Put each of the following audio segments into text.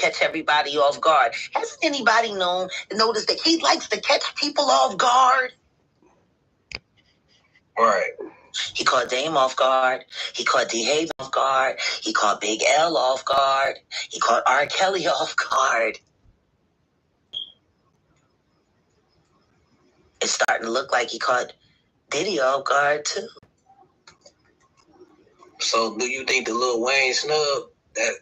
catch everybody off guard. Hasn't anybody noticed that he likes to catch people off guard? Right. He caught Dame off guard. He caught D. Haven off guard. He caught Big L off guard. He caught R. Kelly off guard. It's starting to look like he caught Diddy off guard too. So, do you think the Lil Wayne snub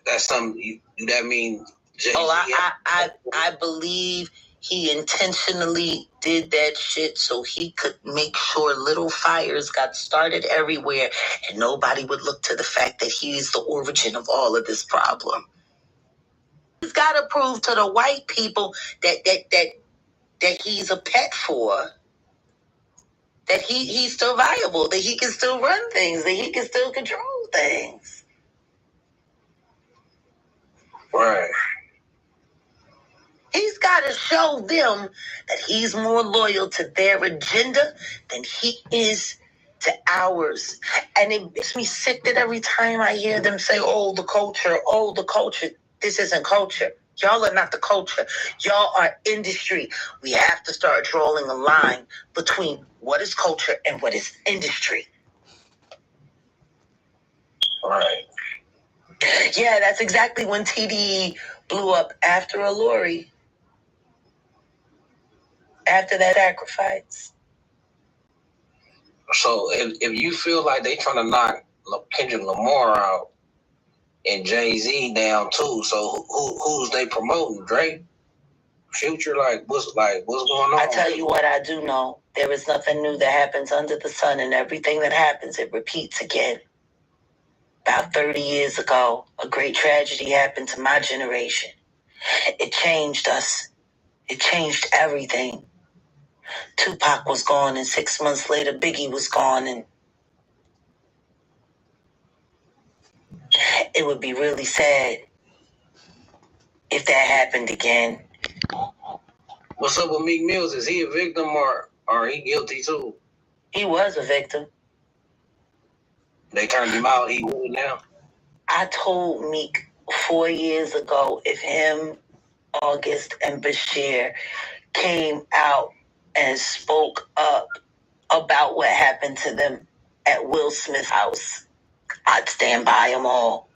that's something that mean? Jay-Z I believe he intentionally did that shit so he could make sure little fires got started everywhere and nobody would look to the fact that he's the origin of all of this problem. He's got to prove to the white people that he's a pet for, that he's still viable, that he can still run things, that he can still control things. Right. He's got to show them that he's more loyal to their agenda than he is to ours. And it makes me sick that every time I hear them say, the culture. This isn't culture. Y'all are not the culture. Y'all are industry. We have to start drawing a line between what is culture and what is industry. Right. Yeah, that's exactly when TDE blew up after a Lori. After that sacrifice. So if you feel like they trying to knock Kendrick Lamar out and Jay-Z down too, so who's they promoting? Drake? Future? What's going on? I tell you what I do know. There is nothing new that happens under the sun, and everything that happens, it repeats again. About 30 years ago, a great tragedy happened to my generation. It changed us. It changed everything. Tupac was gone, and 6 months later, Biggie was gone, and it would be really sad if that happened again. What's up with Meek Mills? Is he a victim or he guilty too? He was a victim. They turned him out. He good now. I told Meek 4 years ago if him, August, and Bashir came out and spoke up about what happened to them at Will Smith's house, I'd stand by them all.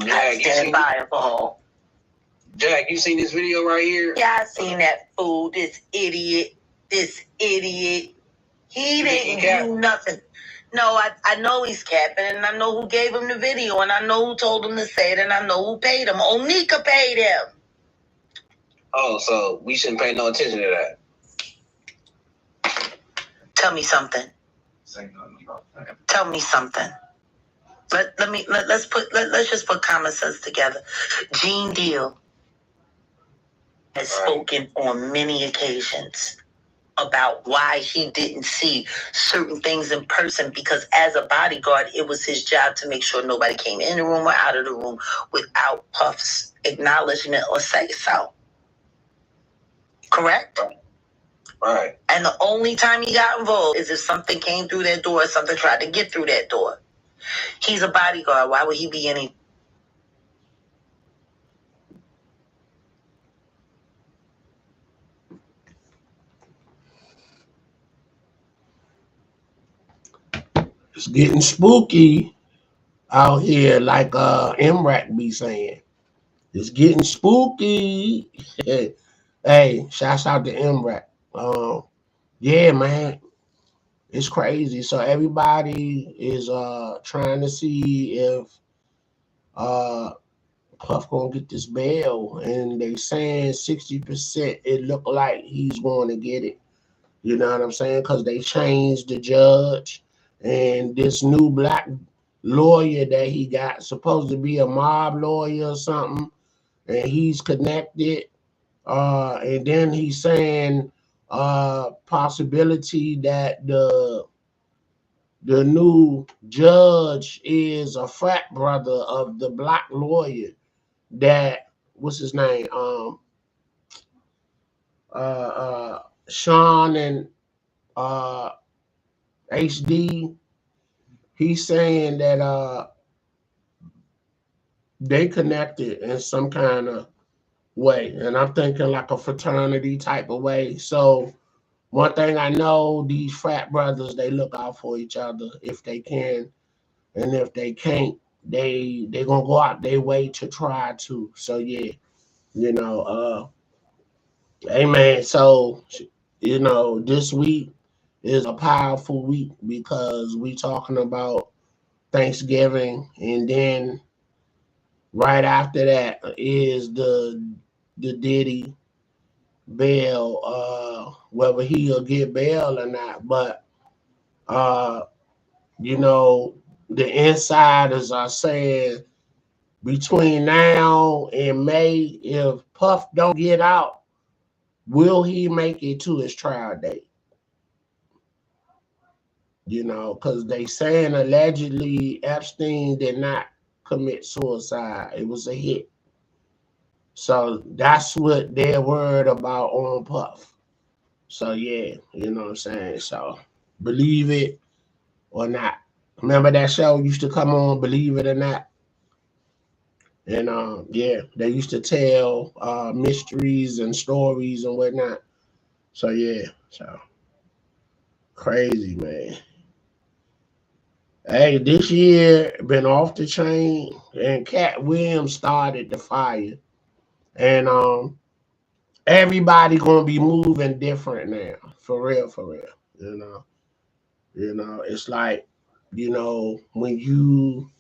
I'd stand by them all. Jack, you seen this video right here? Yeah, I seen that fool, this idiot. He didn't do nothing. No, I know he's capping, and I know who gave him the video, and I know who told him to say it, and I know who paid him. Onika paid him. Oh, so we shouldn't pay no attention to that. Tell me something. Tell me something. Let's just put common sense together. Gene Deal has spoken on many occasions about why he didn't see certain things in person, because as a bodyguard, it was his job to make sure nobody came in the room or out of the room without Puff's acknowledgement or say so. Correct? Right. And the only time he got involved is if something came through that door or something tried to get through that door. He's a bodyguard. Why would he be any? It's getting spooky out here, like MRAC be saying. It's getting spooky. Hey, shouts out to MRAC. Yeah, man. It's crazy. So everybody is trying to see if Puff gonna get this bail, and they saying 60%. It look like he's going to get it. You know what I'm saying? Because they changed the judge, and this new black lawyer that he got, supposed to be a mob lawyer or something, and he's connected. And then he's saying possibility that the new judge is a frat brother of the black lawyer that, what's his name? Sean and HD. He's saying that they connected in some kind of way. And I'm thinking like a fraternity type of way. So one thing I know, these frat brothers, they look out for each other if they can. And if they can't, they gonna go out their way to try to. So yeah, you know, hey man, so this week is a powerful week because we talking about Thanksgiving, and then right after that is the Diddy bail, whether he'll get bail or not. But uh, you know, the insiders are saying between now and May, if Puff don't get out, will he make it to his trial date? Because they saying allegedly Epstein did not commit suicide. It was a hit. So that's what they're worried about on Puff. So yeah, you know what I'm saying? So believe it or not. Remember that show used to come on, Believe It or Not? And yeah, they used to tell mysteries and stories and whatnot. So yeah, so crazy, man. Hey, this year been off the chain, and Cat Williams started the fire, and everybody gonna be moving different now, for real, for real. It's like, when you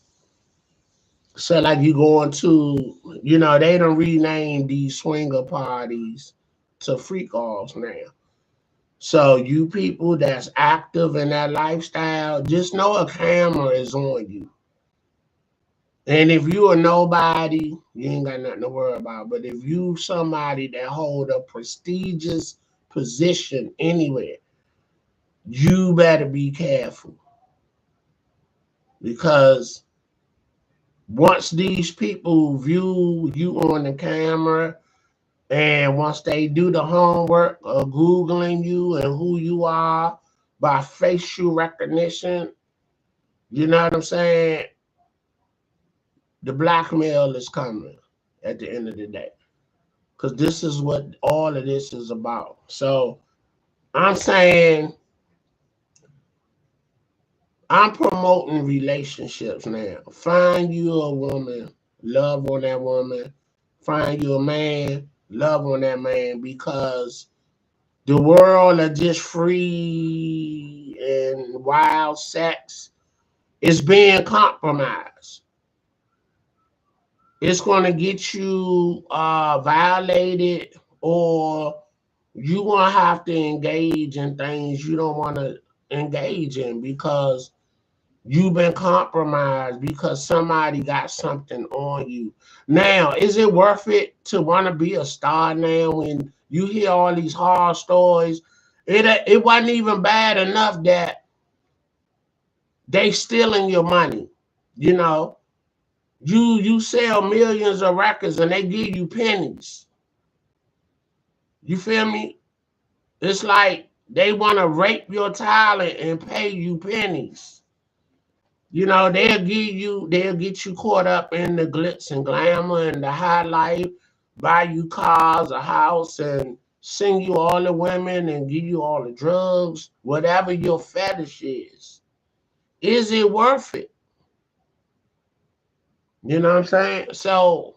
say like you going to, they don't rename these swinger parties to freak offs now. So you people that's active in that lifestyle, just know a camera is on you. And if you are nobody, you ain't got nothing to worry about. But if you somebody that hold a prestigious position anywhere, you better be careful. Because once these people view you on the camera, and once they do the homework of Googling you and who you are by facial recognition, you know what I'm saying? The blackmail is coming at the end of the day. Because this is what all of this is about. So I'm saying I'm promoting relationships now. Find you a woman, love on that woman. Find you a man, love on that man, because the world of just free and wild sex is being compromised. It's going to get you violated, or you going to have to engage in things you don't want to engage in because you've been compromised because somebody got something on you. Now, is it worth it to want to be a star now when you hear all these horror stories? It wasn't even bad enough that they stealing your money. You know, you sell millions of records and they give you pennies. You feel me? It's like they want to rape your talent and pay you pennies. They'll get you caught up in the glitz and glamour and the high life, buy you cars, a house, and sing you all the women and give you all the drugs, whatever your fetish is. Is it worth it? You know what I'm saying? So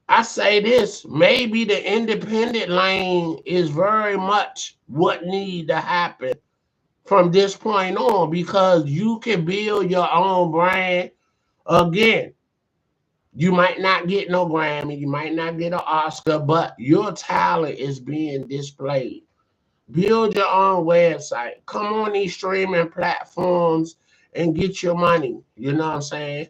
I say this, maybe the independent lane is very much what need to happen from this point on, because you can build your own brand. Again, you might not get no Grammy, you might not get an Oscar, but your talent is being displayed. Build your own website. Come on these streaming platforms and get your money. You know what I'm saying?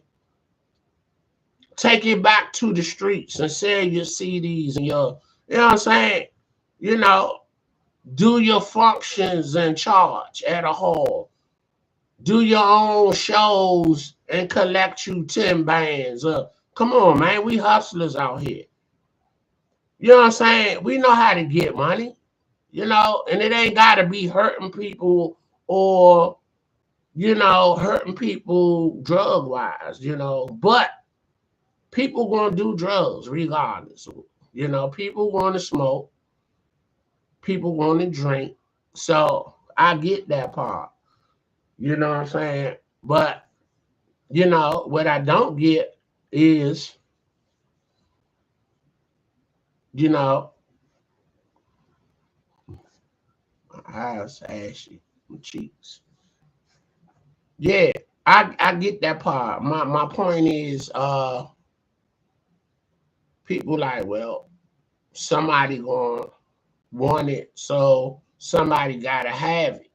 Take it back to the streets and sell your CDs and you know what I'm saying? You know, do your functions and charge at a hall. Do your own shows and collect you 10 bands. Come on, man. We hustlers out here. You know what I'm saying? We know how to get money, and it ain't got to be hurting people or, hurting people drug wise, But People gonna do drugs regardless. You know, people want to smoke, people want to drink. So I get that part. You know what I'm saying? But you know what I don't get is, you know, my eyes ashy, my cheeks. Yeah, I get that part. My point is, people like, well, somebody gonna want it, so somebody gotta have it.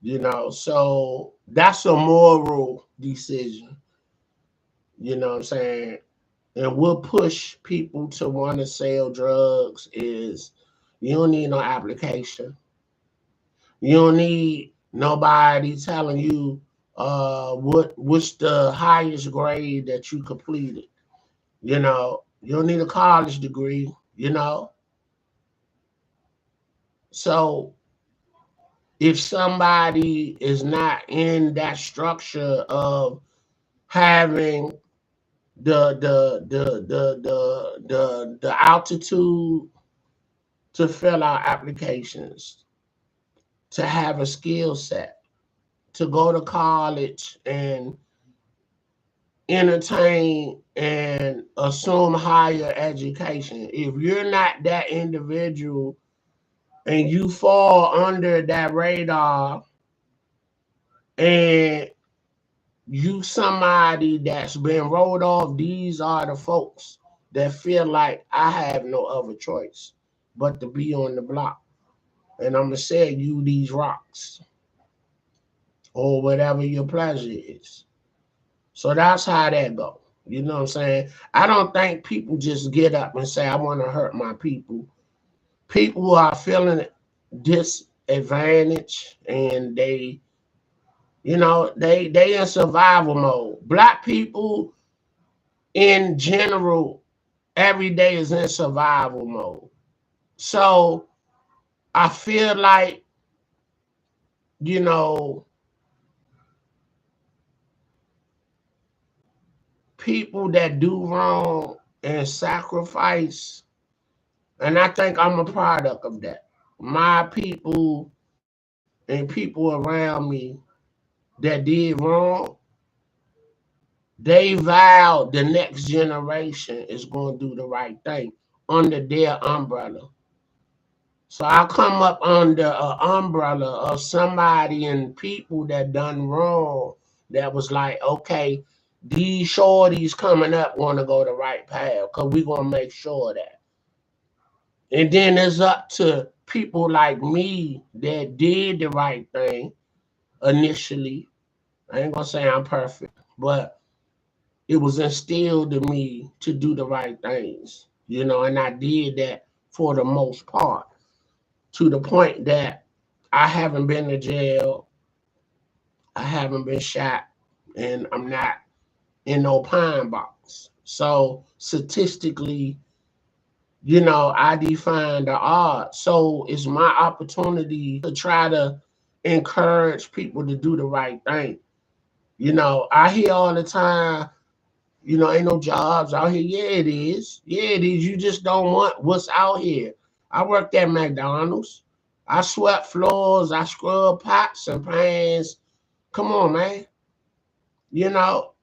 You know, so that's a moral decision. You know what I'm saying? And what push people to want to sell drugs is you don't need no application. You don't need nobody telling you what's the highest grade that you completed. You know, you don't need a college degree, you know. So if somebody is not in that structure of having the altitude to fill out applications, to have a skill set, to go to college and entertain and assume higher education. If you're not that individual and you fall under that radar and you somebody that's been rolled off, these are the folks that feel like I have no other choice but to be on the block. And I'm gonna sell you these rocks or whatever your pleasure is. So that's how that go. You know what I'm saying? I don't think people just get up and say, I want to hurt my people. People who are feeling disadvantaged and they, you know, they in survival mode. Black people in general, every day is in survival mode. So I feel like, you know, people that do wrong and sacrifice, and I think I'm a product of that. My people and people around me that did wrong, they vowed the next generation is going to do the right thing under their umbrella. So I come up under an umbrella of somebody and people that done wrong that was like, okay, these shorties coming up want to go the right path because we going to make sure of that. And then it's up to people like me that did the right thing initially. I ain't going to say I'm perfect, but it was instilled in me to do the right things, you know, and I did that for the most part to the point that I haven't been to jail, I haven't been shot, and I'm not in no pine box. So statistically, you know, I define the odds. So it's my opportunity to try to encourage people to do the right thing. You know, I hear all the time, you know, ain't no jobs out here. Yeah, it is. Yeah, it is. You just don't want what's out here. I worked at McDonald's. I swept floors. I scrubbed pots and pans. Come on, man. You know,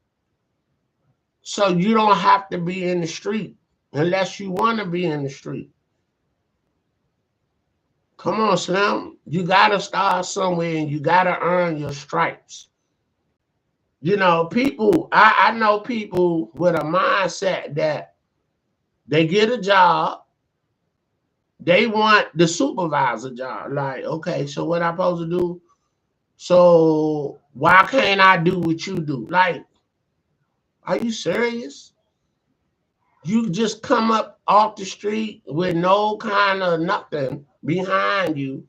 so you don't have to be in the street unless you want to be in the street. Come on, Slim. You got to start somewhere and you got to earn your stripes. You know, people, I know people with a mindset that they get a job, they want the supervisor job. Like, okay, so what I supposed to do? So why can't I do what you do? Like, are you serious? You just come up off the street with no kind of nothing behind you,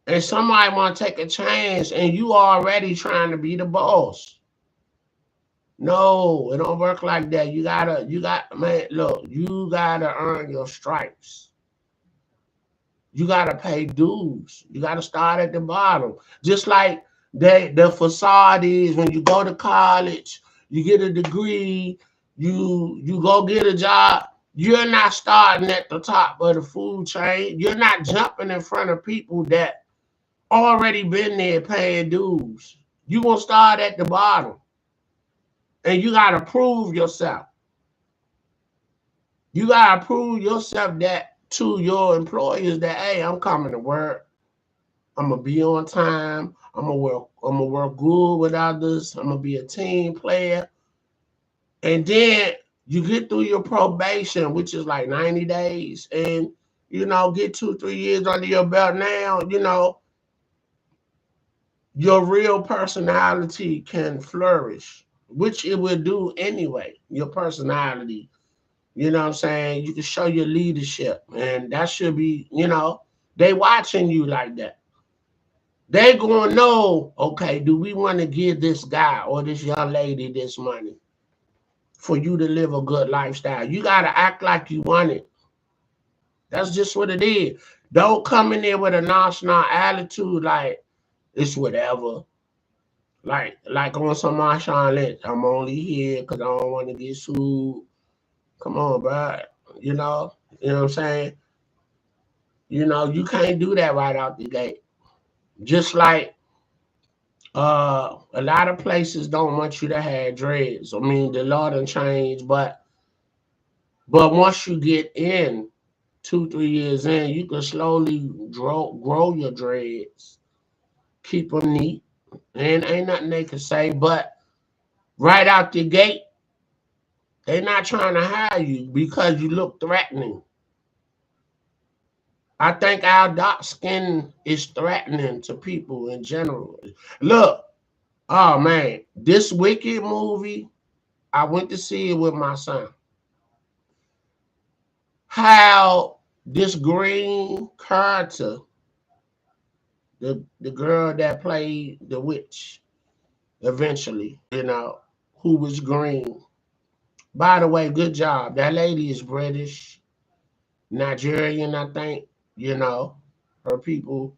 and somebody want to take a chance, and you already trying to be the boss. No, it don't work like that. Man, look, you gotta earn your stripes. You gotta pay dues. You gotta start at the bottom. Just like the facade is when you go to college, you get a degree, you go get a job. You're not starting at the top of the food chain. You're not jumping in front of people that already been there paying dues. You're going to start at the bottom. And you got to prove yourself. You got to prove yourself that to your employers that, hey, I'm coming to work. I'm going to be on time. I'm going to work good with others. I'm going to be a team player. And then you get through your probation, which is like 90 days, and, get 2-3 years under your belt now, your real personality can flourish, which it will do anyway, your personality. You know what I'm saying? You can show your leadership, and that should be, they watching you like that. They gonna know, okay, do we want to give this guy or this young lady this money for you to live a good lifestyle? You got to act like you want it. That's just what it is. Don't come in there with a nonchalant attitude like it's whatever. Like on some Marshawn Lynch, I'm only here because I don't want to get sued. Come on, bro. You know what I'm saying? You can't do that right out the gate. Just like a lot of places don't want you to have dreads. I mean, the law done changed, but once you get in 2-3 years in, you can slowly grow your dreads, keep them neat, and ain't nothing they can say. But right out the gate, they're not trying to hire you because you look threatening. I think our dark skin is threatening to people in general. Look, oh man, this Wicked movie, I went to see it with my son. How this green character, the girl that played the witch eventually, who was green. By the way, good job. That lady is British, Nigerian, I think. Her people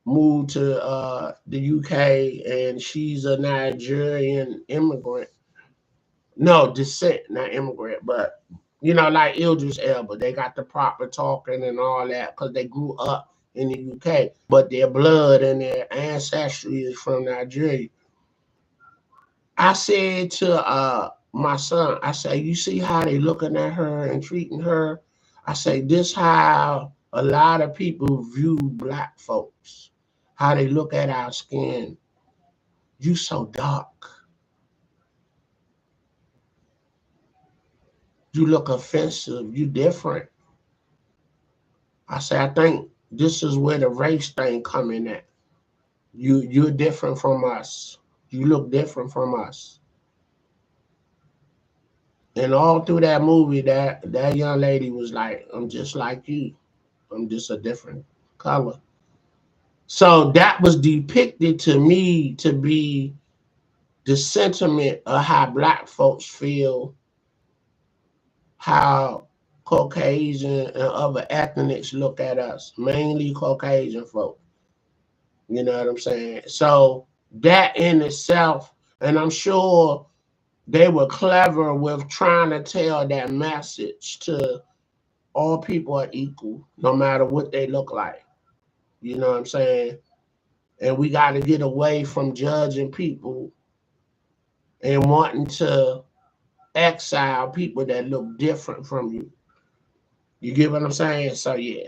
moved to the UK, and she's a Nigerian immigrant. No, descent, not immigrant, but like Idris Elba, they got the proper talking and all that because they grew up in the UK, but their blood and their ancestry is from Nigeria. I said to my son, I say, you see how they looking at her and treating her? I say, this how a lot of people view black folks, how they look at our skin. You so dark. You look offensive. You different. I say, I think this is where the race thing come in at. You're different from us. You look different from us. And all through that movie, that young lady was like, I'm just like you. I'm just a different color. So that was depicted to me to be the sentiment of how black folks feel, how Caucasian and other ethnics look at us, mainly Caucasian folk. You know what I'm saying? So that in itself, and I'm sure they were clever with trying to tell that message to all people are equal, no matter what they look like. You know what I'm saying? And we got to get away from judging people and wanting to exile people that look different from you. You get what I'm saying? So yeah,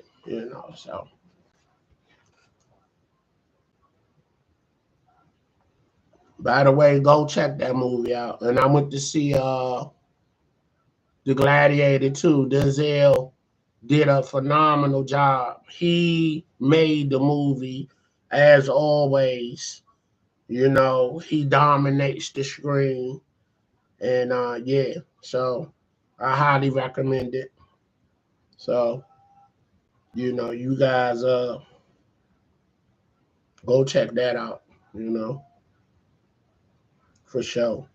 so. By the way, go check that movie out. And I went to see The Gladiator too. Denzel did a phenomenal job. He made the movie as always. He dominates the screen. And yeah, so I highly recommend it. So, you guys go check that out, for sure.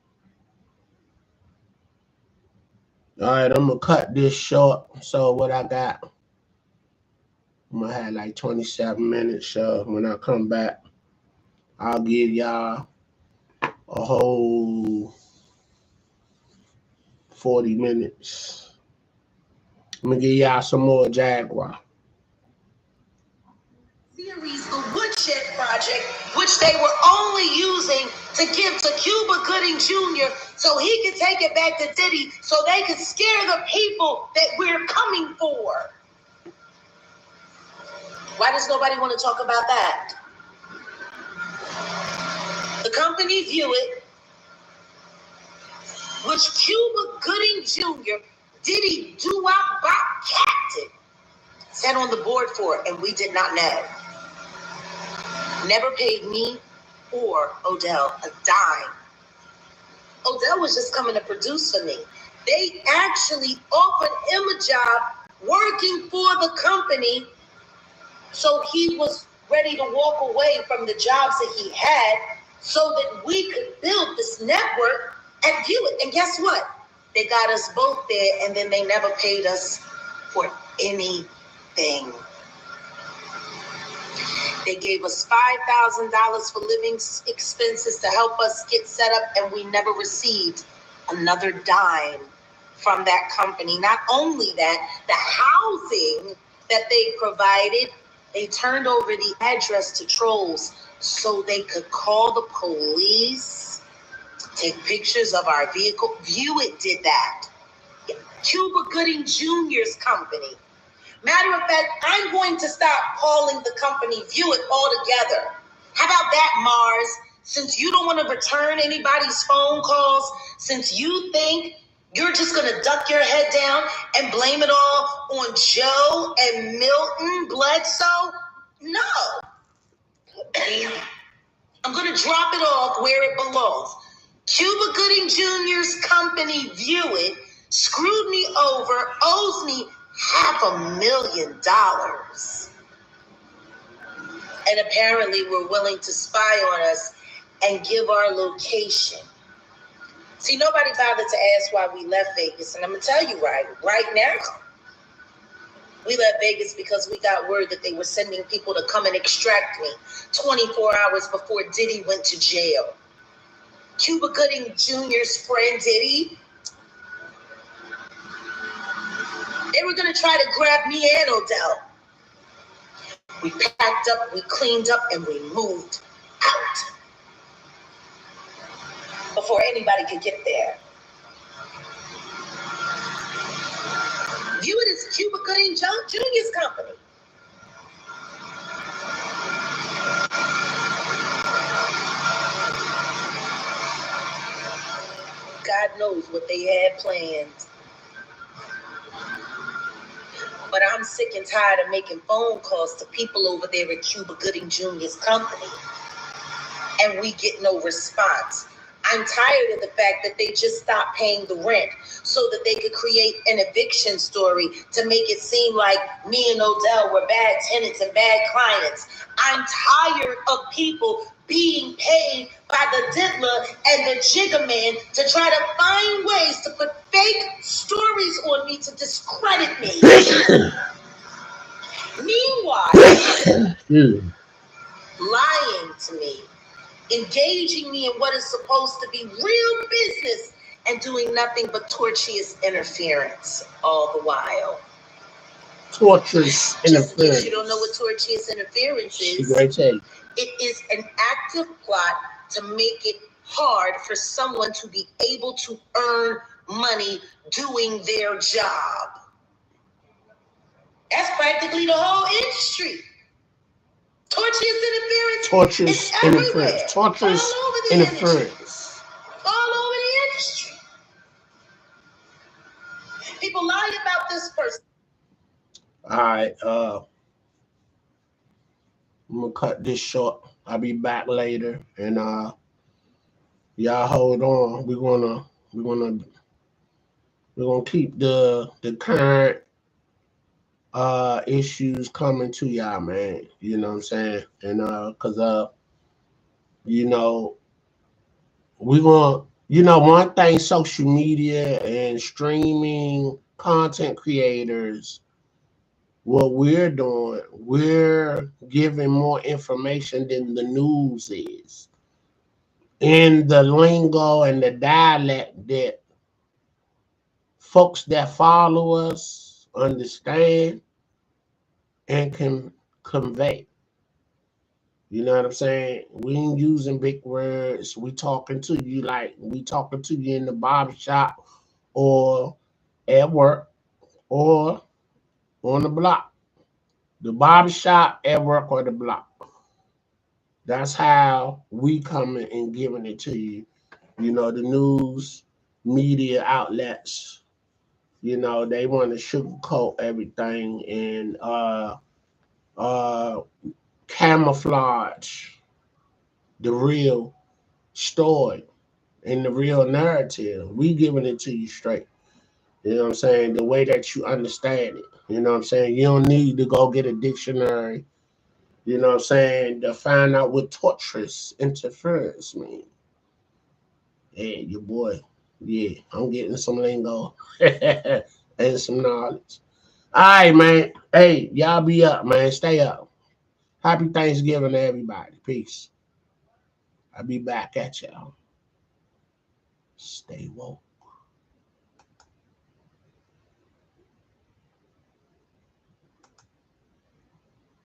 All right, I'm gonna cut this short. So what I got, I'm gonna have like 27 minutes. So when I come back, I'll give y'all a whole 40 minutes. Let me give y'all some more Jaguar. Series, the Woodshed Project, which they were only using to give to Cuba Gooding Jr. so he could take it back to Diddy so they could scare the people that we're coming for. Why does nobody want to talk about that? The company Viewitt, which Cuba Gooding Jr., Diddy doo-wop bop captain, sat on the board for, and we did not know. Never paid me or Odell a dime. Odell was just coming to produce for me. They actually offered him a job working for the company, so he was ready to walk away from the jobs that he had so that we could build this network and view it. And guess what? They got us both there, and then they never paid us for anything. They gave us $5,000 for living expenses to help us get set up, and we never received another dime from that company. Not only that, the housing that they provided, they turned over the address to trolls so they could call the police, take pictures of our vehicle. Viewitt did that. Cuba Gooding Jr.'s company. Matter of fact, I'm going to stop calling the company Viewitt altogether. How about that, Mars? Since you don't want to return anybody's phone calls, since you think you're just going to duck your head down and blame it all on Joe and Milton Bledsoe, no. I'm going to drop it off where it belongs. Cuba Gooding Jr.'s company Viewitt screwed me over, owes me $500,000. And apparently we're willing to spy on us and give our location. See, nobody bothered to ask why we left Vegas, and I'm going to tell you right now. We left Vegas because we got word that they were sending people to come and extract me 24 hours before Diddy went to jail. Cuba Gooding Jr.'s friend Diddy, they were going to try to grab me and Odell. We packed up, we cleaned up, and we moved out before anybody could get there. Viewitt is Cuba Gooding Jr.'s company. God knows what they had planned. But I'm sick and tired of making phone calls to people over there at Cuba Gooding Jr.'s company, and we get no response. I'm tired of the fact that they just stopped paying the rent so that they could create an eviction story to make it seem like me and Odell were bad tenants and bad clients. I'm tired of people being paid by the diddler and the jigger man to try to find ways to put fake stories on me to discredit me. Meanwhile, lying to me, engaging me in what is supposed to be real business and doing nothing but tortious interference all the while. Tortious interference. In case you don't know what tortious interference is, it is an active plot to make it hard for someone to be able to earn money doing their job. That's practically the whole industry. Tortious interference. Tortious interference. All over the industry. People lie about this person. All right, I'm gonna cut this short. I'll be back later, and y'all hold on. We're gonna keep the current issues coming to y'all, man. You know what I'm saying? And cause you know, we're gonna, you know, one thing social media and streaming content creators, what we're doing, we're giving more information than the news is. In the lingo and the dialect that folks that follow us understand and can convey. You know what I'm saying? We ain't using big words. We talking to you like we talking to you in the barber shop or at work or on the block. The barber shop, at work, or the block. That's how we coming and giving it to you. You know, the news media outlets, you know, they want to sugarcoat everything and uh camouflage the real story and the real narrative. We giving it to you straight. You know what I'm saying? The way that you understand it. You know what I'm saying? You don't need to go get a dictionary, you know what I'm saying, to find out what torturous interference means. Hey, your boy. Yeah, I'm getting some lingo and some knowledge. All right, man. Hey, y'all be up, man. Stay up. Happy Thanksgiving to everybody. Peace. I'll be back at y'all. Stay woke.